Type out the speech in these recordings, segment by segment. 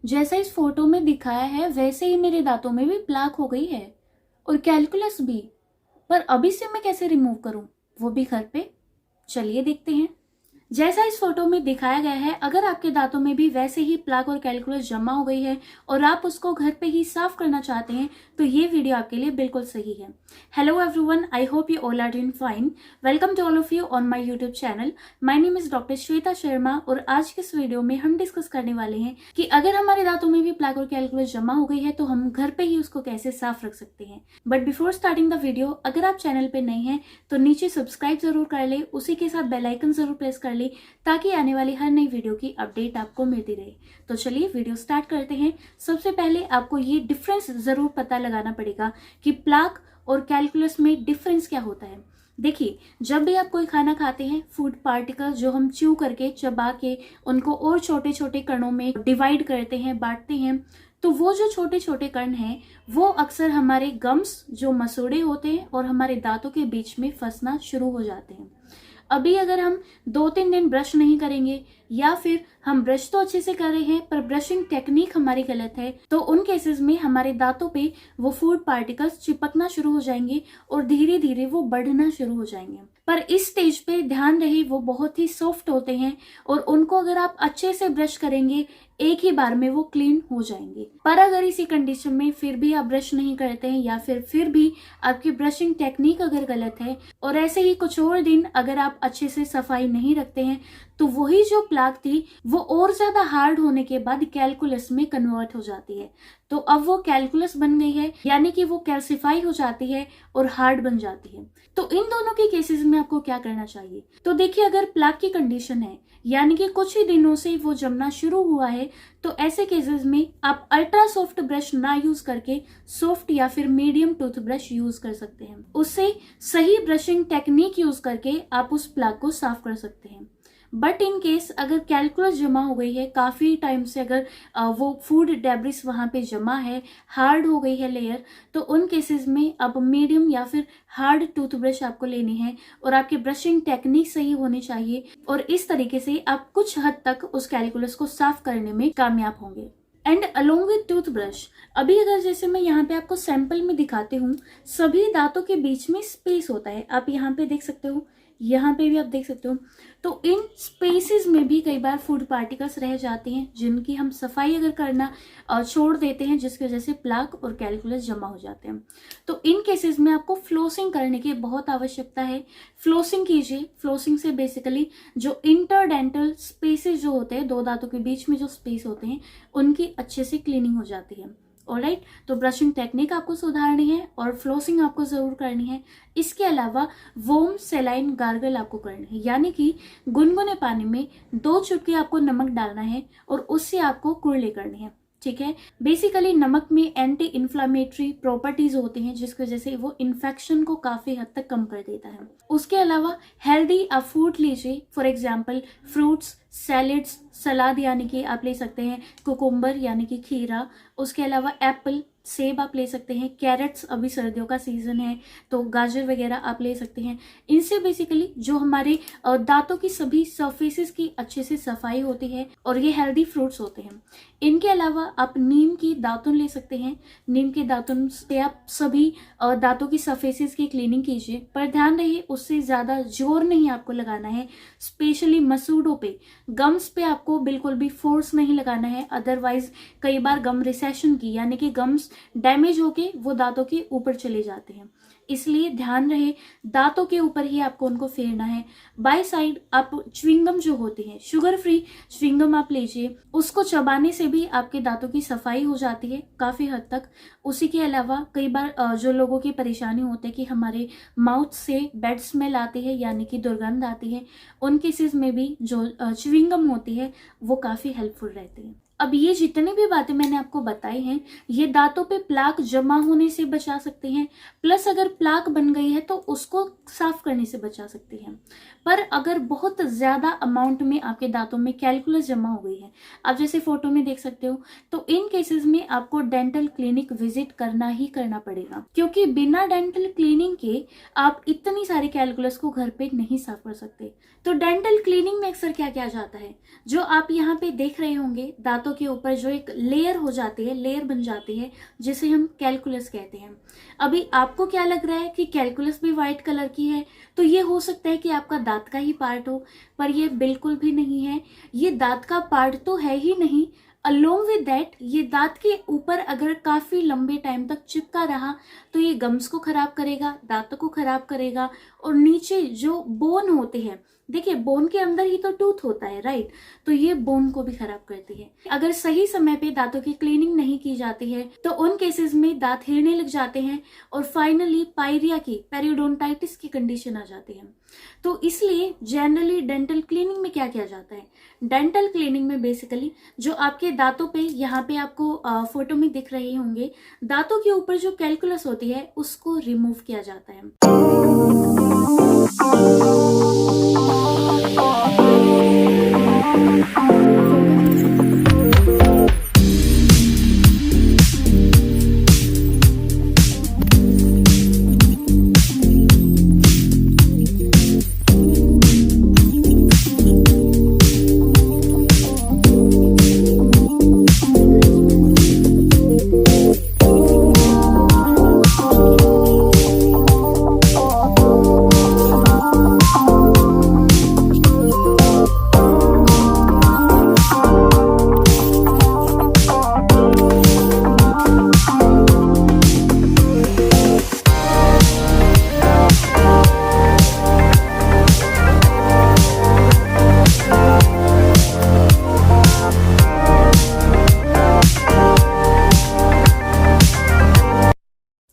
जैसा इस फोटो में दिखाया है वैसे ही मेरे दांतों में भी प्लाक हो गई है और कैलकुलस भी। पर अभी से मैं कैसे रिमूव करूं, वो भी घर पे। चलिए देखते हैं। जैसा इस फोटो में दिखाया गया है, अगर आपके दांतों में भी वैसे ही प्लाक और कैलकुलस जमा हो गई है और आप उसको घर पे ही साफ करना चाहते हैं तो ये वीडियो आपके लिए बिल्कुल सही है। Hello everyone, I hope you all are doing fine. Welcome to all of you on my YouTube channel. My name is doctor Shweta Sharma और आज के इस वीडियो में हम डिस्कस करने वाले हैं कि अगर हमारे दांतों में भी प्लाक और कैलकुलस जमा हो गई है तो हम घर पे ही उसको कैसे साफ रख सकते हैं। But before starting the video, अगर आप चैनल पे नए हैं तो नीचे सब्सक्राइब जरूर कर ले, उसी के साथ बेल आइकन जरूर प्रेस कर ले ताकि आने वाली हर नई वीडियो की अपडेट आपको मिलती रहे। तो चलिए वीडियो स्टार्ट करते हैं। सबसे पहले आपको ये डिफरेंस जरूर पता लगाना पड़ेगा कि प्लाक और कैलकुलस में डिफरेंस क्या होता है। देखिए, जब भी आप कोई खाना खाते हैं, फूड पार्टिकल्स जो हम च्यू करके चबा के उनको और छोटे छोटे कणों में डिवाइड करते हैं, बांटते हैं, तो वो जो छोटे छोटे कण हैं वो अक्सर हमारे गम्स जो मसूड़े होते हैं और हमारे दांतों के बीच में फंसना शुरू हो जाते हैं। अभी अगर हम 2-3 दिन ब्रश नहीं करेंगे या फिर हम ब्रश तो अच्छे से कर रहे हैं पर ब्रशिंग टेक्निक हमारी गलत है, तो उन केसेस में हमारे दांतों पे वो फूड पार्टिकल्स चिपकना शुरू हो जाएंगे और धीरे धीरे वो बढ़ना शुरू हो जाएंगे। पर इस स्टेज पे ध्यान रहे वो बहुत ही सॉफ्ट होते हैं और उनको अगर आप अच्छे से ब्रश करेंगे एक ही बार में वो क्लीन हो जाएंगे। पर अगर इसी कंडीशन में फिर भी आप ब्रश नहीं करते हैं या फिर भी आपकी ब्रशिंग टेक्निक अगर गलत है और ऐसे ही कुछ और दिन अगर आप अच्छे से सफाई नहीं रखते हैं तो वही जो प्लाक थी वो और ज्यादा हार्ड होने के बाद कैलकुलस में कन्वर्ट हो जाती है। तो अब वो कैलकुलस बन गई है, यानी कि वो कैल्सिफाई हो जाती है और हार्ड बन जाती है। तो इन दोनों के केसेस में आपको क्या करना चाहिए? तो देखिए, अगर प्लाक की कंडीशन है यानी कि कुछ ही दिनों से वो जमना शुरू हुआ है तो ऐसे केसेस में आप अल्ट्रा सॉफ्ट ब्रश ना यूज करके सॉफ्ट या फिर मीडियम टूथ ब्रश यूज कर सकते हैं। उससे सही ब्रशिंग टेक्निक यूज करके आप उस प्लाक को साफ कर सकते हैं। बट इन केस अगर कैलकुलस जमा हो गई है काफी टाइम से, अगर वो फूड डेब्रिस वहां पे जमा है, हार्ड हो गई है लेयर, तो उन केसेस में अब मीडियम या फिर हार्ड टूथब्रश आपको लेनी है और आपकी ब्रशिंग टेक्निक सही होनी चाहिए और इस तरीके से आप कुछ हद तक उस कैलकुलस को साफ करने में कामयाब होंगे। एंड अलोंग विथ टूथब्रश, अभी अगर जैसे मैं यहाँ पे आपको सैंपल में दिखाती हूँ, सभी दांतों के बीच में स्पेस होता है। आप यहाँ पे देख सकते हो, यहाँ पे भी आप देख सकते हो। तो इन स्पेसेस में भी कई बार फूड पार्टिकल्स रह जाते हैं जिनकी हम सफाई अगर करना छोड़ देते हैं, जिसकी वजह से प्लाक और कैलकुलस जमा हो जाते हैं। तो इन केसेस में आपको फ्लोसिंग करने की बहुत आवश्यकता है। फ्लोसिंग कीजिए। फ्लोसिंग से बेसिकली जो इंटरडेंटल स्पेसेस जो होते हैं, दो दांतों के बीच में जो स्पेस होते हैं, उनकी अच्छे से क्लीनिंग हो जाती है। ऑलराइट, तो ब्रशिंग टेक्निक आपको सुधारनी है और फ्लोसिंग आपको जरूर करनी है। इसके अलावा वोम सेलाइन गार्गल आपको करनी है, यानी कि गुनगुने पानी में 2 चुटकी आपको नमक डालना है और उससे आपको कुर्ली करनी है। ठीक है, बेसिकली नमक में एंटी इन्फ्लामेटरी प्रॉपर्टीज होती हैं जिसकी वजह से वो इन्फेक्शन को काफी हद तक कम कर देता है। उसके अलावा हेल्दी आप फूड लीजिए, फॉर एग्जांपल फ्रूट्स, सैलेड्स, सलाद यानी कि आप ले सकते हैं कुकुम्बर यानी कि खीरा, उसके अलावा एप्पल, सेब आप ले सकते हैं, कैरेट्स, अभी सर्दियों का सीजन है तो गाजर वगैरह आप ले सकते हैं। इनसे बेसिकली जो हमारे दांतों की सभी सरफेसेस की अच्छे से सफाई होती है और ये हेल्दी फ्रूट्स होते हैं। इनके अलावा आप नीम की दातुन ले सकते हैं। नीम के दातुन से आप सभी दांतों की सरफेसेस की क्लीनिंग कीजिए, पर ध्यान रहे उससे ज्यादा जोर नहीं आपको लगाना है। स्पेशली मसूड़ों पे, गम्स पे आपको बिल्कुल भी फोर्स नहीं लगाना है, अदरवाइज कई बार गम रिसेशन की यानी कि गम्स डैमेज होके वो दांतों के ऊपर चले जाते हैं। इसलिए ध्यान रहे दांतों के ऊपर ही आपको उनको फेरना है। बाय साइड आप च्युइंगम जो होती है, शुगर फ्री च्युइंगम आप लीजिए, उसको चबाने से भी आपके दांतों की सफाई हो जाती है काफी हद तक। उसी के अलावा कई बार जो लोगों की परेशानी होती है कि हमारे माउथ से बैड स्मेल आती है यानी कि दुर्गंध आती है, उन केसेस में भी जो च्युइंगम होती है वो काफी हेल्पफुल रहती है। अब ये जितनी भी बातें मैंने आपको बताई हैं ये दांतों पे प्लाक जमा होने से बचा सकते हैं, प्लस अगर प्लाक बन गई है तो उसको साफ करने से बचा सकती हैं। पर अगर बहुत ज्यादा अमाउंट में आपके दांतों में कैलकुलस जमा हो गई है, आप जैसे फोटो में देख सकते हो, तो इन केसेस में आपको डेंटल क्लिनिक विजिट करना ही करना पड़ेगा, क्योंकि बिना डेंटल क्लीनिंग के आप इतनी सारी कैलकुलस को घर पे नहीं साफ कर सकते। तो डेंटल क्लीनिंग में अक्सर क्या किया जाता है, जो आप यहाँ पे देख रहे होंगे दांतों दांतों के ऊपर जो एक लेयर हो जाती है, लेयर बन जाती है, जिसे हम कैलकुलस कहते हैं। अभी आपको क्या लग रहा है कि कैलकुलस भी व्हाइट कलर की है, तो ये हो सकता है कि आपका दांत का ही पार्ट हो, पर ये बिल्कुल भी नहीं है। ये दांत का पार्ट तो है ही नहीं, अलोंग विद दैट ये दांत के ऊपर अगर काफी लंबे टाइम तक चिपका रहा तो ये गम्स को खराब करेगा, दांतों को खराब करेगा, और नीचे जो बोन होते हैं, देखिए बोन के अंदर ही तो टूथ होता है, राइट, तो ये बोन को भी खराब करती है। अगर सही समय पे दांतों की क्लीनिंग नहीं की जाती है तो उन केसेस में दांत हिलने लग जाते हैं और फाइनली पायरिया की, पेरियोडोंटाइटिस की कंडीशन आ जाती है। तो इसलिए जनरली डेंटल क्लीनिंग में क्या किया जाता है, डेंटल क्लीनिंग में बेसिकली जो आपके दांतों पे, यहाँ पे आपको फोटो में दिख रहे होंगे, दांतों के ऊपर जो कैलकुलस होती है उसको रिमूव किया जाता है।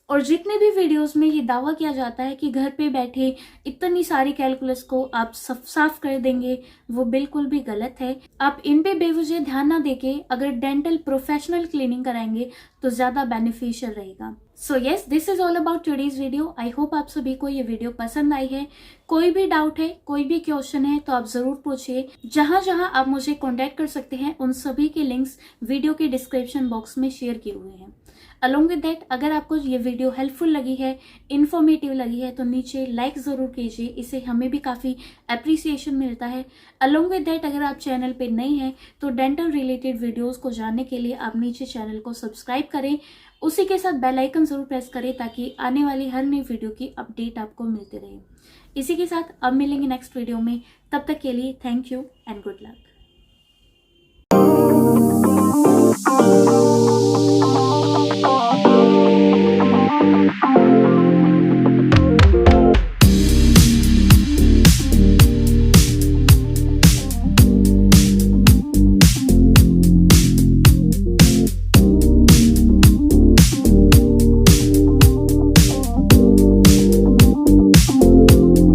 और जितने भी वीडियोस में ये दावा किया जाता है कि घर पे बैठे इतनी सारी कैलकुलस को आप साफ कर देंगे, वो बिल्कुल भी गलत है। आप इन पे बेवजह ध्यान ना देके अगर डेंटल प्रोफेशनल क्लीनिंग कराएंगे तो ज्यादा बेनिफिशियल रहेगा। So yes, this is all about today's video. I hope आप सभी को ये वीडियो पसंद आई है। कोई भी डाउट है, कोई भी क्वेश्चन है तो आप जरूर पूछिए। जहां जहां आप मुझे कॉन्टेक्ट कर सकते हैं उन सभी के लिंक्स वीडियो के डिस्क्रिप्शन बॉक्स में शेयर किए हुए हैं। अलोंग विद दैट, अगर आपको ये वीडियो हेल्पफुल लगी है, इन्फॉर्मेटिव लगी है, तो नीचे लाइक जरूर कीजिए, इससे हमें भी काफी अप्रिसिएशन मिलता है। अलोंग विद दैट, अगर आप चैनल पे नए हैं तो डेंटल रिलेटेड वीडियोस को जानने के लिए आप नीचे चैनल को सब्सक्राइब करें, उसी के साथ बेल आइकन जरूर प्रेस करें ताकि आने वाली हर नई वीडियो की अपडेट आपको मिलती रहे। इसी के साथ अब मिलेंगे नेक्स्ट वीडियो में, तब तक के लिए thank you and good luck.